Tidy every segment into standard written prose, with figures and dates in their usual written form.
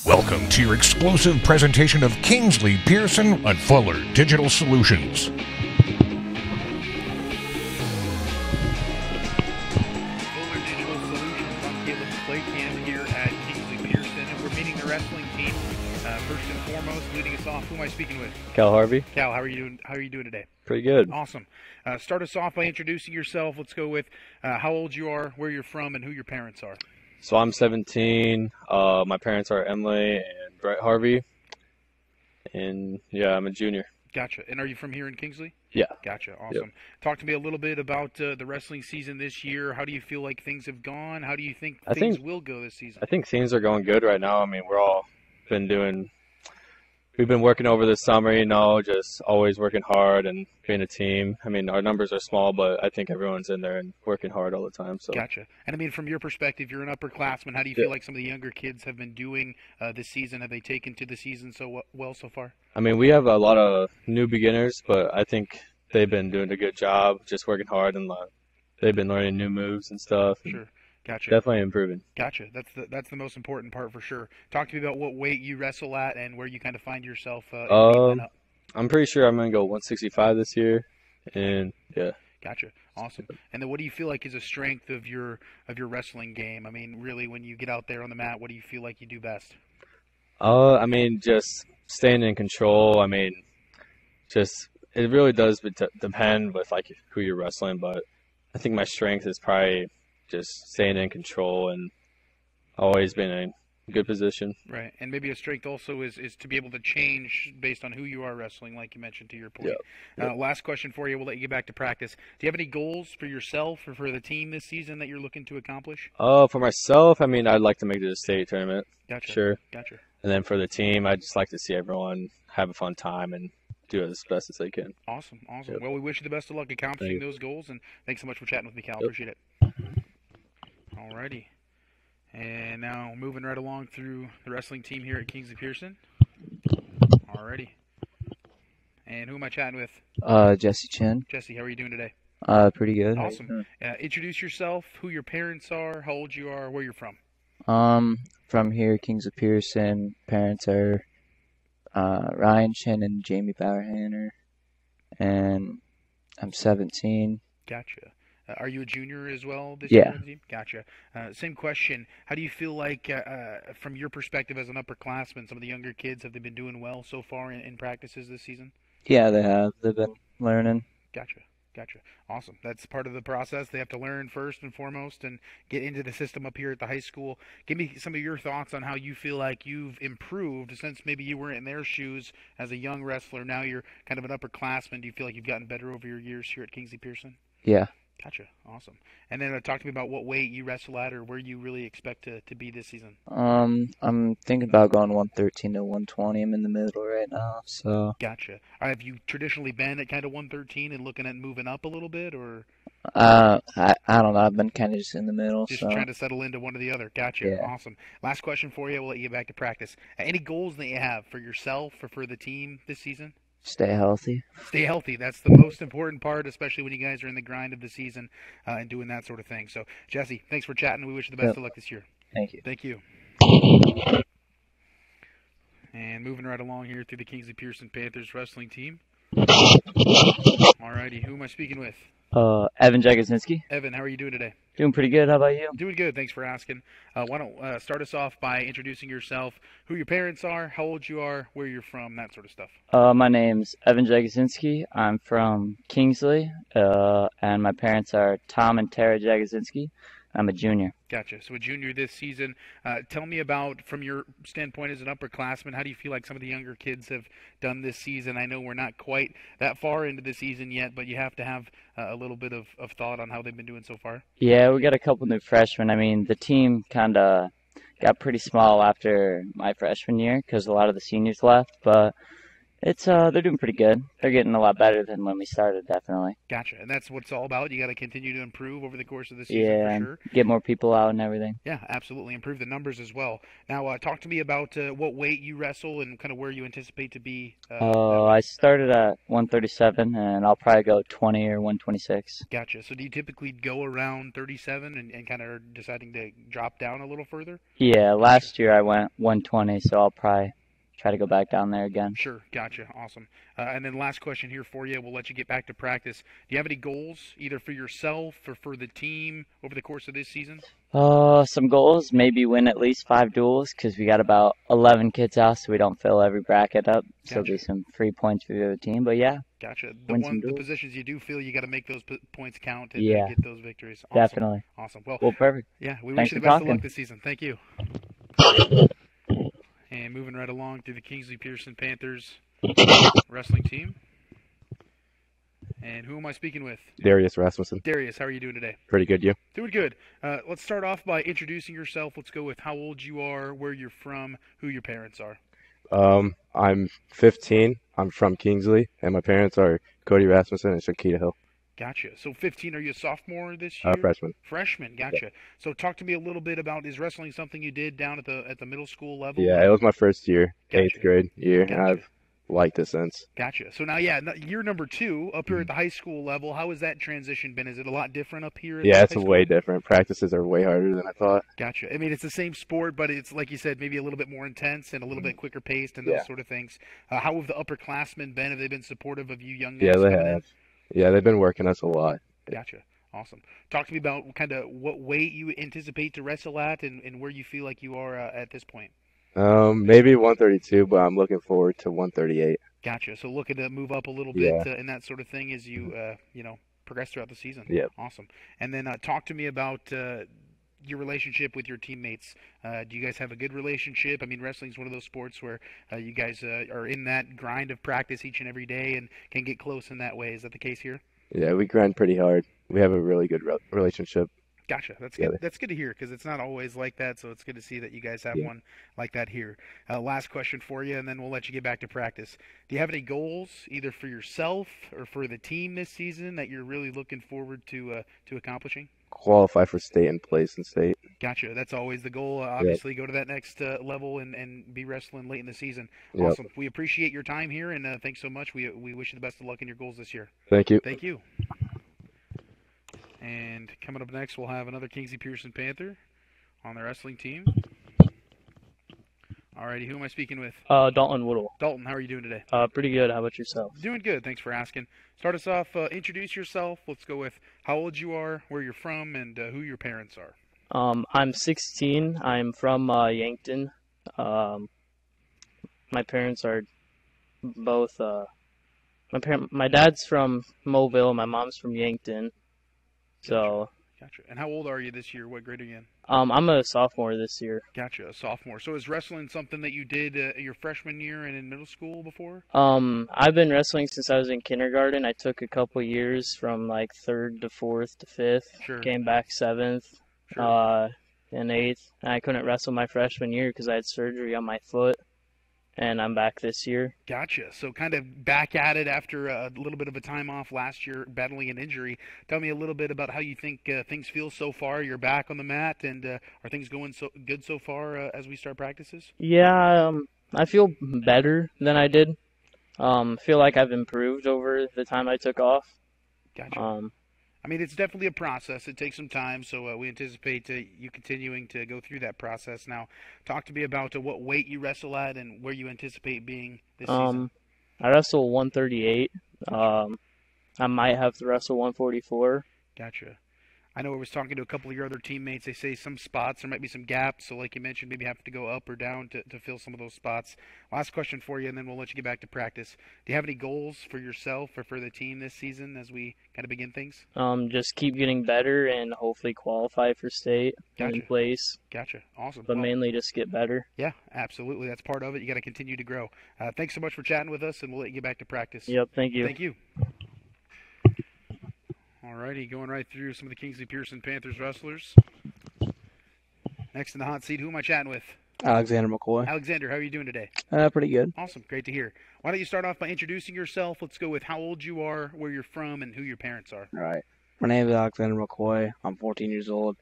Welcome to your exclusive presentation of Kingsley Pearson on Fuller Digital Solutions. Fuller Digital Solutions, I'm Caleb Claycam here at Kingsley Pearson, and we're meeting the wrestling team. First and foremost, leading us off, who am I speaking with? Cal Harvey. Cal, how are you doing? How are you doing today? Pretty good. Awesome. Start us off by introducing yourself. Let's go with how old you are, where you're from, and who your parents are. So I'm 17. My parents are Emily and Brett Harvey. And yeah, I'm a junior. Gotcha. And are you from here in Kingsley? Yeah. Gotcha. Awesome. Yep. Talk to me a little bit about the wrestling season this year. How do you feel like things have gone? How do you think things will go this season? I think things are going good right now. I mean, we've been working over the summer, just always working hard and being a team. I mean, our numbers are small, but I think everyone's in there and working hard all the time. So. Gotcha. And I mean, from your perspective, you're an upperclassman. How do you feel like some of the younger kids have been doing this season? Have they taken to the season so well so far? I mean, we have a lot of new beginners, but I think they've been doing a good job, just working hard, and they've been learning new moves and stuff. Sure. Gotcha. Definitely improving. Gotcha. That's the most important part for sure. Talk to me about what weight you wrestle at and where you kind of find yourself. I'm pretty sure I'm gonna go 165 this year, and yeah. Gotcha. Awesome. And then, what do you feel like is a strength of your wrestling game? I mean, really, when you get out there on the mat, what do you feel like you do best? I mean, just staying in control. I mean, it really does depend with who you're wrestling, but I think my strength is probably just staying in control and always being in a good position. Right, and maybe a strength also is to be able to change based on who you are wrestling, like you mentioned to your point. Yep. Last question for you. We'll let you get back to practice. Do you have any goals for yourself or for the team this season that you're looking to accomplish? For myself, I mean, I'd like to make it to the state tournament. Gotcha. Sure. Gotcha. And then for the team, I'd just like to see everyone have a fun time and do it as best as they can. Awesome. Yep. Well, we wish you the best of luck accomplishing those goals, and thanks so much for chatting with me, Cal. Yep. Appreciate it. Alrighty. And now moving right along through the wrestling team here at Kingsley Pearson. Alrighty. And who am I chatting with? Jesse Chen. Jesse, how are you doing today? Pretty good. Awesome. Introduce yourself, who your parents are, how old you are, where you're from. From here, Kingsley Pearson. Parents are Ryan Chen and Jamie Bauerhanner, and I'm 17. Gotcha. Are you a junior as well this year? Yeah. Gotcha. Same question. How do you feel like, from your perspective as an upperclassman, some of the younger kids, have they been doing well so far in practices this season? Yeah, they have. They've been learning. Gotcha. Awesome. That's part of the process. They have to learn first and foremost and get into the system up here at the high school. Give me some of your thoughts on how you feel like you've improved since maybe you were in their shoes as a young wrestler. Now you're kind of an upperclassman. Do you feel like you've gotten better over your years here at Kingsley Pearson? Yeah. Gotcha. Awesome. And then talk to me about what weight you wrestle at or where you really expect to be this season. I'm thinking about going 113 to 120. I'm in the middle right now, so. Gotcha. Have you traditionally been at kind of 113 and looking at moving up a little bit, or? I don't know. I've been kind of just in the middle. Just so. trying to settle into one or the other. Gotcha. Yeah. Awesome. Last question for you. We'll let you get back to practice. Any goals that you have for yourself or for the team this season? Stay healthy. Stay healthy. That's the most important part, especially when you guys are in the grind of the season and doing that sort of thing. So, Jesse, thanks for chatting. We wish you the best of luck this year. Thank you. Thank you. And moving right along here through the Kingsley Pearson Panthers wrestling team. Alrighty, who am I speaking with? Evan Jagosinski. Evan, how are you doing today? Doing pretty good. How about you? Doing good. Thanks for asking. Why don't start us off by introducing yourself, who your parents are, how old you are, where you're from, that sort of stuff. My name's Evan Jagosinski. I'm from Kingsley, and my parents are Tom and Tara Jagosinski. I'm a junior. Gotcha. So a junior this season. Tell me about, from your standpoint as an upperclassman, how do you feel like some of the younger kids have done this season? I know we're not quite that far into the season yet, but you have to have a little bit of thought on how they've been doing so far. Yeah, we got a couple new freshmen. I mean, the team kind of got pretty small after my freshman year because a lot of the seniors left, but They're doing pretty good. They're getting a lot better than when we started, definitely. Gotcha. And that's what it's all about. You got to continue to improve over the course of the season Yeah, for and sure. get more people out and everything. Yeah, absolutely. Improve the numbers as well. Now, talk to me about what weight you wrestle and kind of where you anticipate to be that I way. started at 137, and I'll probably go 20 or 126. Gotcha. So do you typically go around 37 and kind of are deciding to drop down a little further? Yeah, Gotcha. last year I went 120, so I'll probably try to go back down there again. Sure. Gotcha. Awesome. And then last question here for you. We'll let you get back to practice. Do you have any goals, either for yourself or for the team over the course of this season? Some goals, maybe win at least 5 duels, because we got about 11 kids out, so we don't fill every bracket up. So there'll be Gotcha. some free points for the other team. But yeah, Gotcha. win some The duels. positions you do feel you got to make those points count and Yeah, get those victories. Awesome. definitely. Awesome. Well, Well, perfect. yeah, we wish Thanks you for the best of luck talking. this season. Thank you. And moving right along through the Kingsley Pearson Panthers wrestling team. And who am I speaking with? Darius Rasmussen. Darius, how are you doing today? Pretty good, you? Doing good. Let's start off by introducing yourself. Let's go with how old you are, where you're from, who your parents are. I'm 15. I'm from Kingsley, and my parents are Cody Rasmussen and Shakita Hill. Gotcha. So 15, are you a sophomore this year? Freshman. Freshman. Yeah. Gotcha. So talk to me a little bit about, is wrestling something you did down at the middle school level? Yeah, it was my first year, Gotcha. 8th grade year, and Gotcha. I've liked it since. Gotcha. So now, yeah, year number 2 up here at the high school level. How has that transition been? Is it a lot different up here at Yeah, the it's high school? way different. Practices are way harder than I thought. Gotcha. I mean, it's the same sport, but it's like you said, maybe a little bit more intense and a little bit quicker paced and those Yeah. sort of things. How have the upperclassmen been? Have they been supportive of you young Yeah, guys they coming in? have. Yeah, they've been working us a lot. Gotcha. Awesome. Talk to me about kind of what weight you anticipate to wrestle at and where you feel like you are at this point. Maybe 132, but I'm looking forward to 138. Gotcha. So looking to move up a little Yeah. bit and that sort of thing as you progress throughout the season. Yep. Awesome. And then talk to me about your relationship with your teammates. Do you guys have a good relationship? I mean, wrestling is one of those sports where you guys are in that grind of practice each and every day and can get close in that way. Is that the case here? Yeah, we grind pretty hard. We have a really good relationship. Gotcha. That's Yeah. good. That's good to hear because it's not always like that. So it's good to see that you guys have Yeah. one like that here. Last question for you, and then we'll let you get back to practice. Do you have any goals, either for yourself or for the team this season, that you're really looking forward to accomplishing? Qualify for state and place in state. Gotcha. That's always the goal. Obviously, go to that next level and be wrestling late in the season. Yep. Awesome. We appreciate your time here, and thanks so much. We wish you the best of luck in your goals this year. Thank you. Thank you. And coming up next, we'll have another Kingsley Pearson Panther on the wrestling team. Alrighty, who am I speaking with? Dalton Woodall. Dalton, how are you doing today? Pretty good. How about yourself? Doing good, thanks for asking. Start us off, introduce yourself. Let's go with how old you are, where you're from, and who your parents are. I'm 16. I'm from Yankton. My parents are both. My dad's from Mobile. My mom's from Yankton. So, Gotcha. And how old are you this year? What grade are you in? I'm a sophomore this year. Gotcha, a sophomore. So is wrestling something that you did your freshman year and in middle school before? I've been wrestling since I was in kindergarten. I took a couple years from like 3rd to 4th to 5th. Sure. Came back 7th, Sure. and 8th. And I couldn't wrestle my freshman year because I had surgery on my foot. And I'm back this year. Gotcha. So kind of back at it after a little bit of a time off last year, battling an injury. Tell me a little bit about how you think things feel so far. You're back on the mat, and are things going so good so far as we start practices? Yeah, I feel better than I did. Feel like I've improved over the time I took off. Gotcha. I mean, it's definitely a process. It takes some time, so we anticipate you continuing to go through that process. Now, talk to me about what weight you wrestle at and where you anticipate being this season. I wrestle 138. I might have to wrestle 144. Gotcha. I know I was talking to a couple of your other teammates. They say some spots, there might be some gaps. So like you mentioned, maybe have to go up or down to fill some of those spots. Last question for you, and then we'll let you get back to practice. Do you have any goals for yourself or for the team this season as we kind of begin things? Just keep getting better and hopefully qualify for state and Gotcha. place. Gotcha. Awesome. But Well, mainly just get better. yeah, absolutely. That's part of it. You got to continue to grow. Thanks so much for chatting with us, and we'll let you get back to practice. Yep, thank you. Thank you. Alrighty, going right through some of the Kingsley Pearson Panthers wrestlers. Next in the hot seat, who am I chatting with? Alexander McCoy. Alexander, how are you doing today? Pretty good. Awesome. Great to hear. Why don't you start off by introducing yourself? Let's go with how old you are, where you're from, and who your parents are. All right. My name is Alexander McCoy. I'm 14 years old.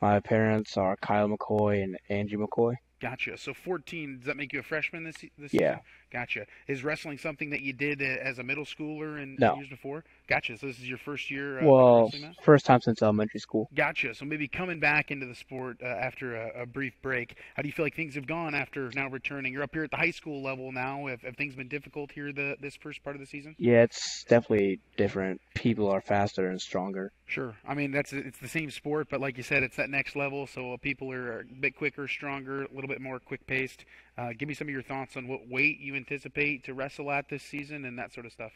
My parents are Kyle McCoy and Angie McCoy. Gotcha. So 14, does that make you a freshman this Yeah. season? Gotcha. Is wrestling something that you did as a middle schooler and No. years before? Gotcha. So this is your first year Well, wrestling now? first time since elementary school. Gotcha. So maybe coming back into the sport after a brief break, how do you feel like things have gone after now returning? You're up here at the high school level now. Have things been difficult here this first part of the season? Yeah, it's definitely different. People are faster and stronger. Sure. I mean, it's the same sport, but like you said, it's that next level. So people are a bit quicker, stronger, a little bit more quick-paced. Give me some of your thoughts on what weight you anticipate to wrestle at this season and that sort of stuff.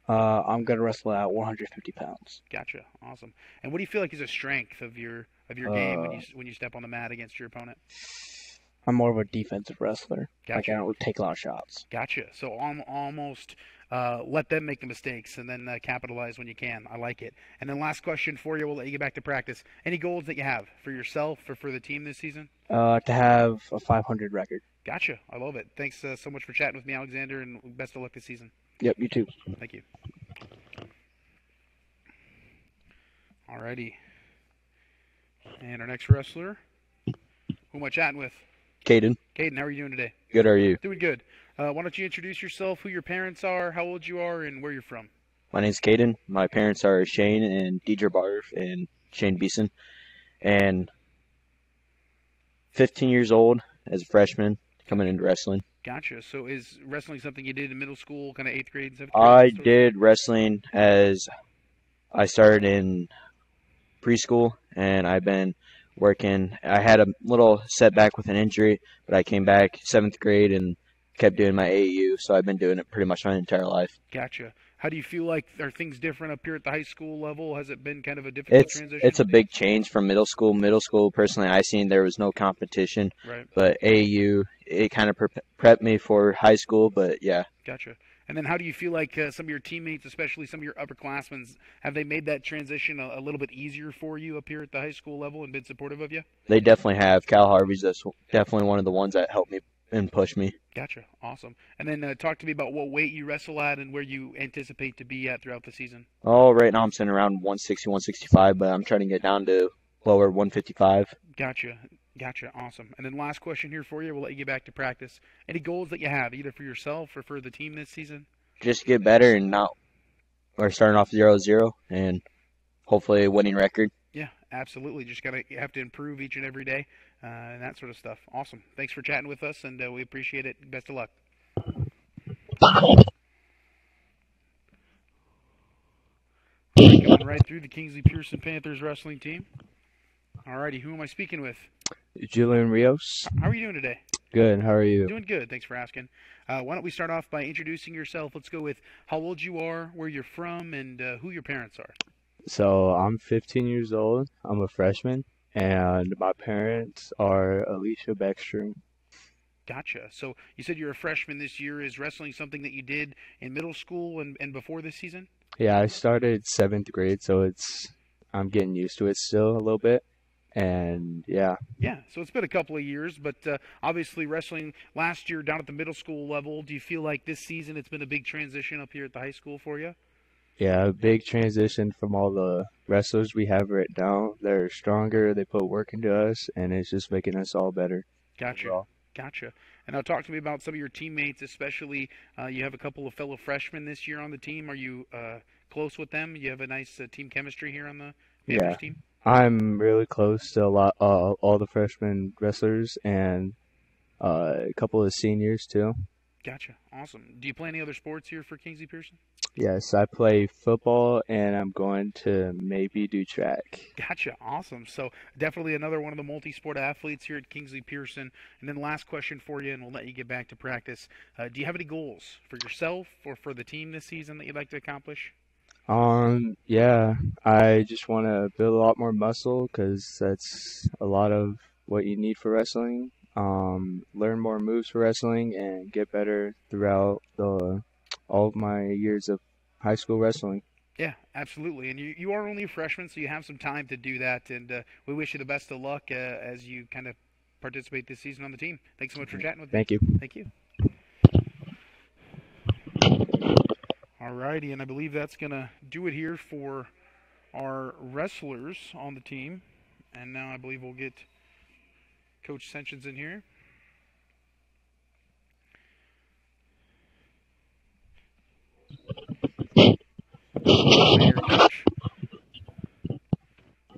I'm going to wrestle at 150 pounds. Gotcha. Awesome. And what do you feel like is a strength of your game when you step on the mat against your opponent? I'm more of a defensive wrestler. Like, Gotcha. I don't take a lot of shots. Gotcha. So almost let them make the mistakes and then capitalize when you can. I like it. And then last question for you. We'll let you get back to practice. Any goals that you have for yourself or for the team this season? To have a 500 record. Gotcha. I love it. Thanks so much for chatting with me, Alexander, and best of luck this season. Yep, you too. Thank you. Alrighty. And our next wrestler. Who am I chatting with? Caden, Caden, how are you doing today? good are you? Doing good. Why don't you introduce yourself, who your parents are, how old you are, and where you're from? My name's Caden. My parents are Shane and Deidre Barf and Shane Beeson. And 15 years old as a freshman coming into wrestling. Gotcha. So is wrestling something you did in middle school, kind of 8th grade, 7th grade? I did wrestling as I started in preschool, and I've been working. I had a little setback with an injury, but I came back 7th grade and kept doing my AAU, so I've been doing it pretty much my entire life. Gotcha. How do you feel like, are things different up here at the high school level? Has it been kind of a difficult transition? It's a big change from middle school. Middle school, personally, I seen there was no competition, Right. but AAU, it kind of prepped me for high school, but yeah. Gotcha. And then how do you feel like some of your teammates, especially some of your upperclassmen, have they made that transition a little bit easier for you up here at the high school level and been supportive of you? They definitely have. Cal Harvey's definitely one of the ones that helped me and pushed me. Gotcha. Awesome. And then talk to me about what weight you wrestle at and where you anticipate to be at throughout the season. Oh, right now I'm sitting around 160, 165, but I'm trying to get down to lower 155. Gotcha. Gotcha. Awesome. And then last question here for you. We'll let you get back to practice. Any goals that you have, either for yourself or for the team this season? Just get better and we're starting off 0-0 and hopefully a winning record. Yeah, absolutely. Just have to improve each and every day and that sort of stuff. Awesome. Thanks for chatting with us, and we appreciate it. Best of luck. Going right through the Kingsley Pearson Panthers wrestling team. Alrighty, who am I speaking with? Julian Rios. How are you doing today? Good. How are you? Doing good. Thanks for asking. Why don't we start off by introducing yourself? Let's go with how old you are, where you're from, and who your parents are. So I'm 15 years old. I'm a freshman, and my parents are Alicia Beckstrom. Gotcha. So you said you're a freshman this year. Is wrestling something that you did in middle school and before this season? Yeah, I started 7th grade, so I'm getting used to it still a little bit. And yeah. Yeah, so it's been a couple of years, but obviously wrestling last year down at the middle school level. Do you feel like this season it's been a big transition up here at the high school for you? Yeah, a big transition from all the wrestlers we have right now. They're stronger, they put work into us, and it's just making us all better. Gotcha. overall. Gotcha. And now talk to me about some of your teammates, especially you have a couple of fellow freshmen this year on the team. Are you close with them? You have a nice team chemistry here on the Panthers Yeah. team? I'm really close to all the freshman wrestlers and a couple of seniors too. Gotcha. Awesome. Do you play any other sports here for Kingsley Pearson? Yes, I play football and I'm going to maybe do track. Gotcha. Awesome. So definitely another one of the multi-sport athletes here at Kingsley Pearson. And then last question for you, and we'll let you get back to practice. Do you have any goals for yourself or for the team this season that you'd like to accomplish? Yeah, I just want to build a lot more muscle because that's a lot of what you need for wrestling. Learn more moves for wrestling and get better throughout all of my years of high school wrestling. Yeah, absolutely. And you are only a freshman, so you have some time to do that. And we wish you the best of luck as you kind of participate this season on the team. Thanks so much for chatting with me. Thank you. Thank you. All righty, and I believe that's going to do it here for our wrestlers on the team. And now I believe we'll get Coach Senchins in here. Here, Coach.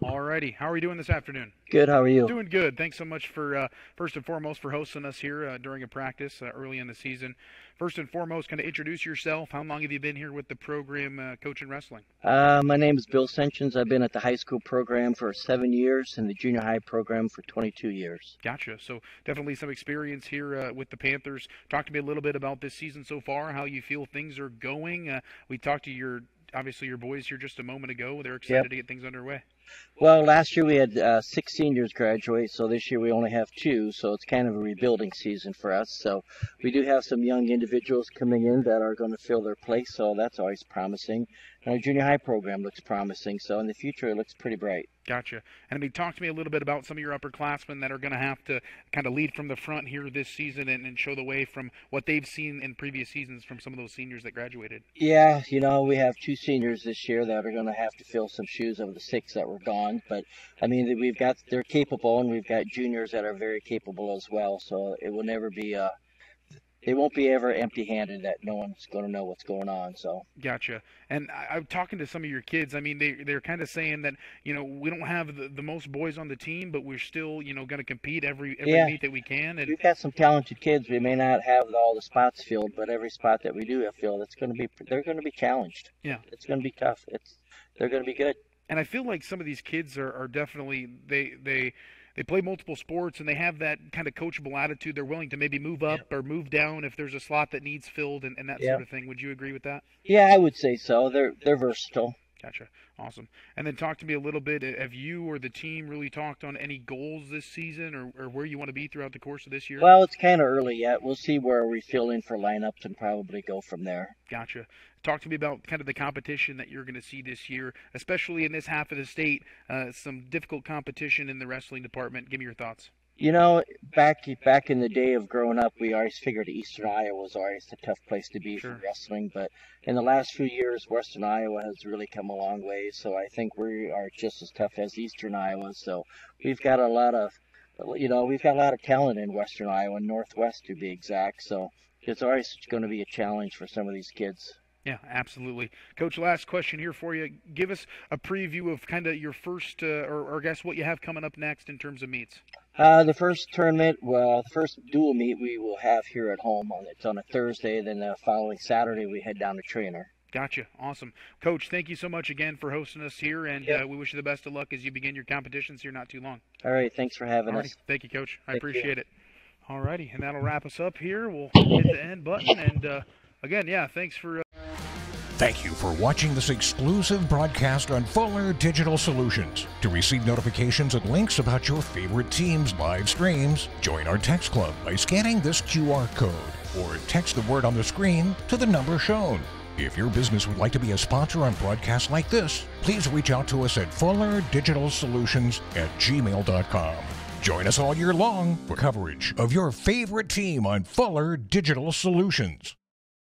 Alrighty, how are we doing this afternoon? Good, how are you? Doing good. Thanks so much for, first and foremost, for hosting us here during a practice early in the season. First and foremost, kind of introduce yourself. How long have you been here with the program coaching wrestling? My name is Bill Senchins. I've been at the high school program for 7 years and the junior high program for 22 years. Gotcha. So definitely some experience here with the Panthers. Talk to me a little bit about this season so far, how you feel things are going. We talked to obviously your boys here just a moment ago. They're excited to get things underway. Well, last year we had 6 seniors graduate, so this year we only have 2, so it's kind of a rebuilding season for us. So we do have some young individuals coming in that are going to fill their place, so that's always promising. And our junior high program looks promising, so in the future it looks pretty bright. Gotcha. And I mean, talk to me a little bit about some of your upperclassmen that are going to have to kind of lead from the front here this season and show the way from what they've seen in previous seasons from some of those seniors that graduated. Yeah, you know, we have 2 seniors this year that are going to have to fill some shoes of the 6 that were gone. But, I mean, they're capable, and we've got juniors that are very capable as well. So it will never be they won't be ever empty-handed that no one's going to know what's going on. So Gotcha. And I'm talking to some of your kids. I mean, they're kind of saying that, you know, we don't have the most boys on the team, but we're still, you know, going to compete every meet that we can. And we've got some talented kids. We may not have all the spots filled, but every spot that we do have filled, they're going to be challenged. Yeah. It's going to be tough. They're going to be good. And I feel like some of these kids are definitely they play multiple sports and they have that kind of coachable attitude. They're willing to maybe move up or move down if there's a slot that needs filled and that sort of thing. Would you agree with that? Yeah, I would say so. They're versatile. Gotcha. Awesome. And then talk to me a little bit. Have you or the team really talked on any goals this season or where you want to be throughout the course of this year? Well, it's kind of early yet. We'll see where we fill in for lineups and probably go from there. Gotcha. Talk to me about kind of the competition that you're going to see this year, especially in this half of the state. Some difficult competition in the wrestling department. Give me your thoughts. You know, back in the day of growing up, we always figured Eastern Iowa was always a tough place to be for wrestling. But in the last few years, Western Iowa has really come a long way. So I think we are just as tough as Eastern Iowa. So we've got a lot of talent in Western Iowa and Northwest to be exact. So it's always going to be a challenge for some of these kids. Yeah, absolutely. Coach, last question here for you. Give us a preview of kind of your first, or I guess what you have coming up next in terms of meets. The first tournament, the first dual meet we will have here at home. It's on a Thursday. Then the following Saturday we head down to Trainer. Gotcha. Awesome. Coach, thank you so much again for hosting us here, and we wish you the best of luck as you begin your competitions here not too long. All right. Thanks for having us. Thank you, Coach. I appreciate it. All righty, and that'll wrap us up here. We'll hit the end button, and again, thanks for... Thank you for watching this exclusive broadcast on Fuller Digital Solutions. To receive notifications and links about your favorite team's live streams, join our text club by scanning this QR code or text the word on the screen to the number shown. If your business would like to be a sponsor on broadcasts like this, please reach out to us at fullerdigitalsolutions@gmail.com. Join us all year long for coverage of your favorite team on Fuller Digital Solutions.